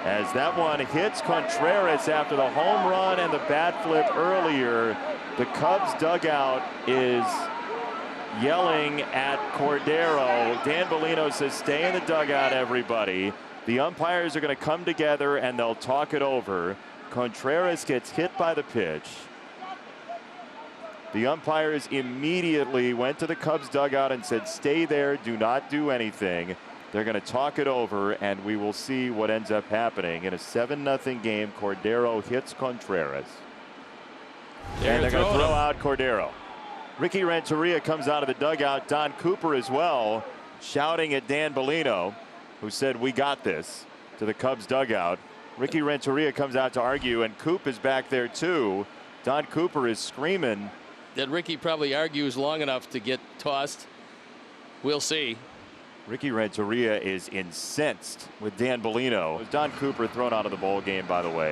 as that one hits Contreras after the home run and the bat flip earlier. The Cubs dugout is yelling at Cordero. Dan Bellino says, stay in the dugout, everybody. The umpires are going to come together and they'll talk it over. Contreras gets hit by the pitch. The umpires immediately went to the Cubs dugout and said, stay there, do not do anything. They're going to talk it over, and we will see what ends up happening. In a 7-0 game, Cordero hits Contreras. And they're going to throw out Cordero. Ricky Renteria comes out of the dugout. Don Cooper as well, shouting at Dan Bellino, who said, we got this, to the Cubs dugout. Ricky Renteria comes out to argue, and Coop is back there too. Don Cooper is screaming. That Ricky probably argues long enough to get tossed. We'll see. Ricky Renteria is incensed with Dan Bellino. Don Cooper thrown out of the ball game, by the way.